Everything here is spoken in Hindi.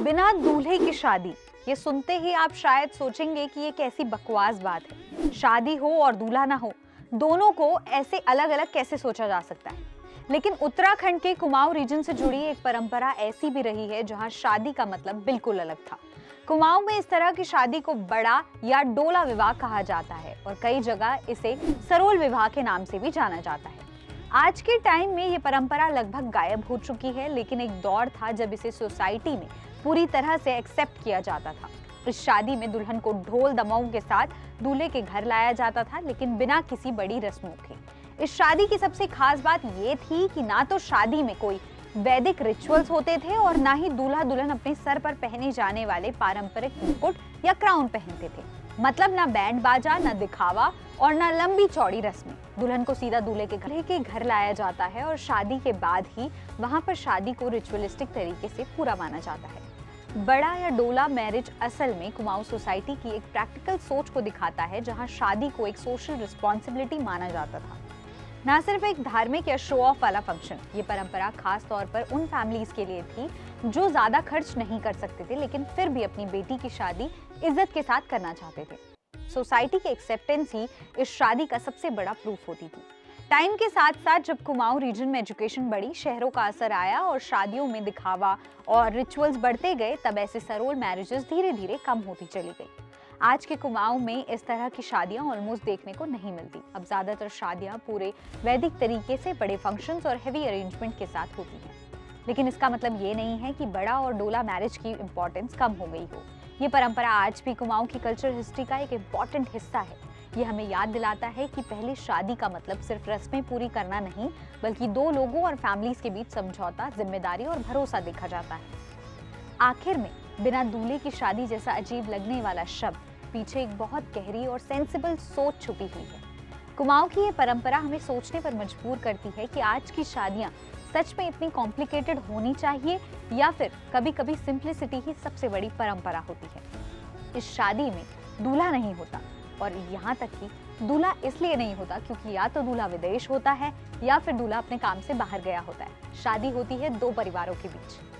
बिना दूल्हे की शादी, ये सुनते ही आप शायद सोचेंगे कि ये कैसी बकवास बात है। शादी हो और दूल्हा ना हो, दोनों को ऐसे अलग अलग कैसे सोचा जा सकता है। लेकिन उत्तराखंड के कुमाऊं रीजन से जुड़ी एक परंपरा ऐसी भी रही है जहां शादी का मतलब बिल्कुल अलग था। कुमाऊं में इस तरह की शादी को बड़ा या डोला विवाह कहा जाता है और कई जगह इसे सरोल विवाह के नाम से भी जाना जाता है। आज के टाइम में ये परंपरा लगभग गायब हो चुकी है, लेकिन एक दौर था जब इसे सोसाइटी में पूरी तरह से एक्सेप्ट किया जाता था। इस शादी में दुल्हन को ढोल दमाऊं के साथ दूल्हे के घर लाया जाता था, लेकिन बिना किसी बड़ी रस्मों के। इस शादी की सबसे खास बात ये थी कि ना तो शादी में कोई वैदिक रिचुअल्स होते थे और ना ही दूल्हा दुल्हन अपने सर पर पहने जाने वाले पारंपरिक मुकुट या क्राउन पहनते थे। मतलब ना बैंड बाजा, ना दिखावा और ना लंबी चौड़ी रस्में। दुल्हन को सीधा दूल्हे के घर लाया जाता है और शादी के बाद ही वहां पर शादी को रिचुअलिस्टिक तरीके से पूरा माना जाता है। बड़ा या डोला मैरिज असल में कुमाऊं सोसाइटी की एक प्रैक्टिकल सोच को दिखाता है, जहां शादी को एक सोशल रिस्पॉन्सिबिलिटी माना जाता था, ना सिर्फ एक धार्मिक या शो ऑफ वाला फंक्शन। ये परंपरा खास तौर पर उन फैमिलीज के लिए थी जो ज्यादा खर्च नहीं कर सकते थे, लेकिन फिर भी अपनी बेटी की शादी इज्जत के साथ करना चाहते थे। सोसाइटी की एक्सेप्टेंस ही इस शादी का सबसे बड़ा प्रूफ होती थी। टाइम के साथ साथ जब कुमाऊं रीजन में एजुकेशन बढ़ी, शहरों का असर आया और शादियों में दिखावा और रिचुअल्स बढ़ते गए, तब ऐसे सरोल मैरिजेस धीरे धीरे कम होती चली गई। आज के कुमाऊं में इस तरह की शादियां ऑलमोस्ट देखने को नहीं मिलती। अब ज्यादातर शादियां पूरे वैदिक तरीके से बड़े फंक्शंस और हेवी अरेंजमेंट के साथ होती हैं। लेकिन इसका मतलब ये नहीं है कि बड़ा और डोला मैरिज की इंपॉर्टेंस कम हो गई हो। ये परंपरा आज भी कुमाऊं की कल्चर हिस्ट्री का एक इम्पॉर्टेंट हिस्सा है। ये हमें याद दिलाता है कि पहले शादी का मतलब सिर्फ रस्में पूरी करना नहीं, बल्कि दो लोगों और फैमिलीज के बीच समझौता, जिम्मेदारी और भरोसा देखा जाता है। आखिर में बिना दूल्हे की शादी जैसा अजीब लगने वाला शब्द पीछे एक बहुत गहरी और सेंसिबल सोच छुपी हुई है। कुमाऊं की ये परंपरा हमें सोचने पर मजबूर करती है कि आज की शादियां सच में इतनी कॉम्प्लिकेटेड होनी चाहिए या फिर कभी-कभी सिंप्लिसिटी ही सबसे बड़ी परंपरा होती है। इस शादी में दूल्हा नहीं होता, और यहाँ तक कि दूल्हा इसलिए नहीं होता क्योंकि या तो दूल्हा विदेश होता है या फिर दूल्हा अपने काम से बाहर गया होता है। शादी होती है दो परिवारों के बीच।